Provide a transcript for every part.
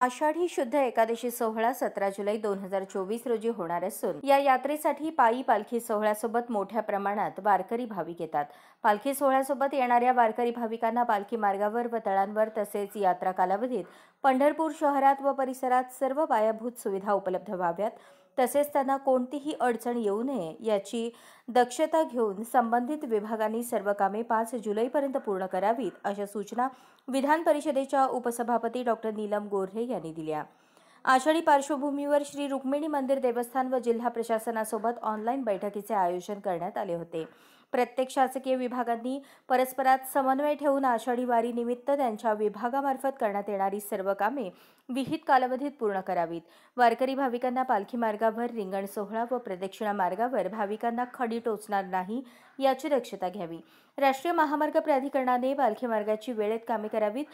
आषाढी शुद्ध एकादशी सोहळा 17 जुलै 2024 रोजी होणार असून या यात्रेसाठी पायी पालखी सोहळ्यासोबत मोठ्या प्रमाणात वारकरी भाविक येतात। पालखी सोहळ्यासोबत येणाऱ्या वारकरी भाविकांना पालखी मार्गावर व तळांवर तसेच यात्रा कालावधीत पंढरपूर शहरात व परिसरात सर्व पायाभूत सुविधा उपलब्ध व्हाव्यात, तसेच त्यांना कोणतीही अडचण येऊ नये याची दक्षता घेऊन संबंधित विभागांनी सर्व कामे 5 जुलैपर्यंत पूर्ण करावीत, अशा सूचना विधान परिषदेच्या उपसभापती डॉक्टर नीलम गोऱ्हे यांनी दिल्या। आषाढी पार्श्वभूमीवर श्री रुक्मिणी मंदिर देवस्थान व जिल्हा प्रशासनासोबत ऑनलाईन बैठकीचे आयोजन करण्यात आले होते। प्रत्येक शासकीय विभागांनी परस्परात समन्वय ठेवून आषाढी वारी निमित्त त्यांच्या विभागामार्फत करण्यात येणारी सर्व कामे विहित कालावधीत पूर्ण करावीत। वारकरी भाविकांना पालखी मार्गावर रिंगण सोहळा व प्रदक्षिणा मार्गावर भाविकांना खडी टोचणार नाही याची दक्षता घ्यावी। राष्ट्रीय महामार्ग प्राधिकरणाने पालखी मार्गाची वेळेत कामे करावीत।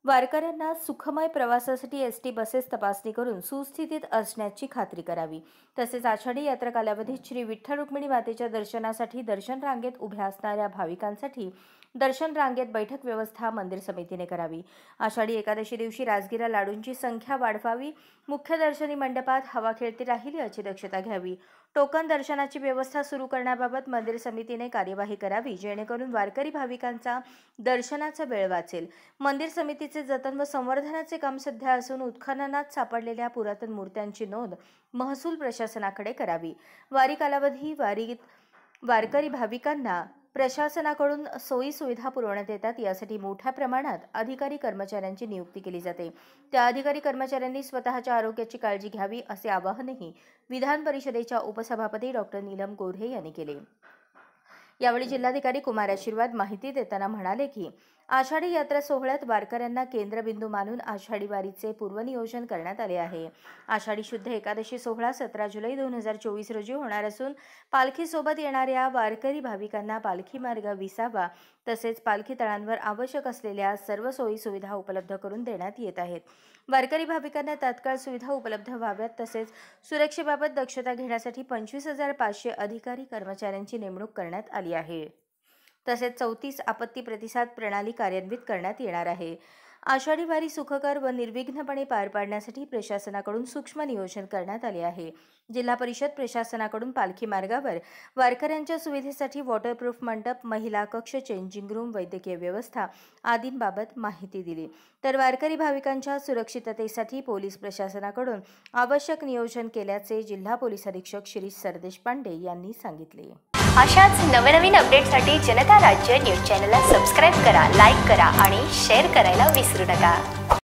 वारकऱ्यांना सुखमय प्रवासासाठी एसटी बसेस तपासणी करून सुस्थितीत असण्याची खात्री करावी। तसेच आषाढी यात्रा कालावधीत श्री विठ्ठल रुक्मिणी मातेच्या दर्शनासाठी दर्शन रांगेत उभ्या असणाऱ्या भाविकांसाठी दर्शन रांगेत बैठक व्यवस्था मंदिर समितीने करावी। आषाढी एकादशी दिवशी राजगिरा लाडूंची संख्या वाढवावी। मुख्य दर्शनी मंडपात हवा खेळती राहील याची दक्षता घ्यावी। टोकन दर्शनाची व्यवस्था सुरू करण्याबाबत मंदिर समितीने कार्यवाही करावी, जेणेकरून वारकरी भाविकांचा दर्शनाचा वेळ वाचेल। मंदिर समितीचे जतन व संवर्धनाचे काम सध्या असून उत्खननात सापडलेल्या पुरातन मूर्त्यांची नोंद महसूल प्रशासनाकडे करावी। वारी कालावधी वारकरी भाविकांना प्रशासनाकडून सोयी सुविधा पुरवण्यात येतात, यासाठी मोठ्या प्रमाणात अधिकारी कर्मचाऱ्यांची नियुक्ती केली जाते। त्या अधिकारी कर्मचाऱ्यांनी स्वतःच्या आरोग्याची काळजी घ्यावी, असे आवाहनही विधान परिषदेच्या उपसभापती डॉक्टर नीलम गोऱ्हे यांनी केले। यावेळी जिल्हाधिकारी कुमार आशीर्वाद माहिती देताना म्हणाले की आषाढी यात्रा सोहळ्यात वारकऱ्यांना केंद्रबिंदू मानून आषाढी वारीचे पूर्वनियोजन करण्यात आले आहे। आषाढी शुद्ध एकादशी सोहळा 17 जुलै 2024 रोजी होणार असून पालखीसोबत येणाऱ्या वारकरी भाविकांना पालखी मार्ग विसावा तसेच पालखी तळांवर आवश्यक असलेल्या सर्व सोयी सुविधा उपलब्ध करून देण्यात येत आहेत। वारकरी भाविकांना तात्काळ सुविधा उपलब्ध व्हाव्यात, तसेच सुरक्षेबाबत दक्षता घेण्यासाठी 25,500 अधिकारी कर्मचाऱ्यांची नेमणूक करण्यात आली आहे। तसेच 34 आपत्ती प्रतिसाद प्रणाली कार्यान्वित करण्यात येणार आहे। आषाढी वारी सुखकर व निर्विघ्नपणे पार पाडण्यासाठी प्रशासनाकडून सूक्ष्म नियोजन करण्यात आले आहे। जिल्हा परिषद प्रशासनाकडून पालखी मार्गावर वारकऱ्यांच्या सुविधेसाठी वॉटरप्रूफ मंडप, महिला कक्ष, चेंजिंग रूम, वैद्यकीय व्यवस्था आदींबाबत माहिती दिली। तर वारकरी भाविकांच्या सुरक्षिततेसाठी पोलीस प्रशासनाकडून आवश्यक नियोजन केल्याचे जिल्हा पोलीस अधीक्षक श्री सरदेश पांडे यांनी सांगितले। अशाच नवनवीन अपडेटसाठी जनता राज्य न्यूज चॅनलला सबस्क्राईब करा, लाईक करा आणि शेअर करायला विसरू नका।